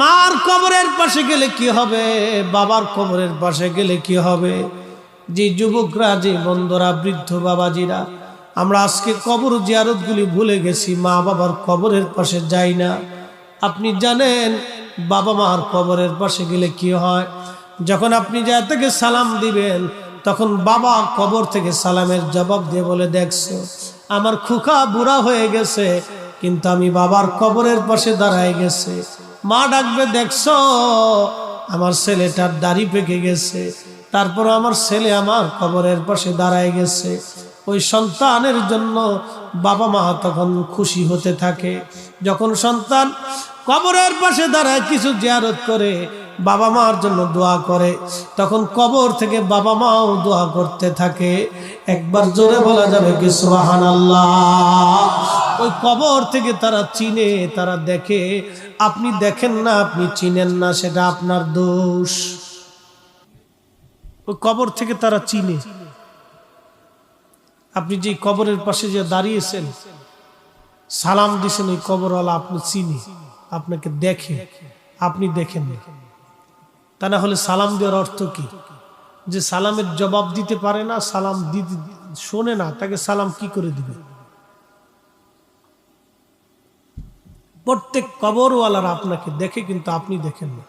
মার কবরের পাশে গেলে কি হবে, বাবার কবরের পাশে গেলে কি হবে। যে যুবকরা, যে বন্ধুরা, বৃদ্ধ বাবাজিরা, আমরা আজকে কবর জিয়ারতগুলি ভুলে গেছি, মা বাবার কবরের পাশে যাই না। আপনি জানেন বাবা মার কবরের পাশে গেলে কি হয়? যখন আপনি যা থেকে সালাম দিবেন, তখন বাবা কবর থেকে সালামের জবাব দিয়ে বলে, দেখছো আমার খুকা বুড়া হয়ে গেছে, কিন্তু আমি বাবার কবরের পাশে দাঁড়ায় গেছে। মা ডাকবে, দেখছো আমার ছেলেটার দাড়ি পেকে গেছে, তারপর আমার ছেলে আমার কবরের পাশে দাঁড়ায় গেছে। ওই সন্তানের জন্য বাবা মা তখন খুশি হতে থাকে। যখন সন্তান কবরের পাশে দাঁড়ায় কিছু জিয়ারত করে, বাবা মার জন্য দোয়া করে, তখন কবর থেকে বাবা মাও দোয়া করতে থাকে। একবার জোরে বলা যাবে কি সুবহানাল্লাহ। ওই কবর থেকে তারা চিনে, তারা দেখে। আপনি দেখেন না, আপনি চিনেন না, সেটা আপনার দোষ। ওই কবর থেকে তারা চিনে। আপনি যে কবরের পাশে যে দাঁড়িয়েছেন, সালাম দিছেন, ওই কবরওয়ালা আপনি চিনে, আপনাকে দেখে, আপনি দেখেন না। তা না হলে সালাম দেওয়ার অর্থ কি? যে সালামের জবাব দিতে পারে না, সালাম দিতে শোনে না, তাকে সালাম কি করে দিবে? প্রত্যেক কবরওয়ালারা আপনাকে দেখে, কিন্তু আপনি দেখেন না।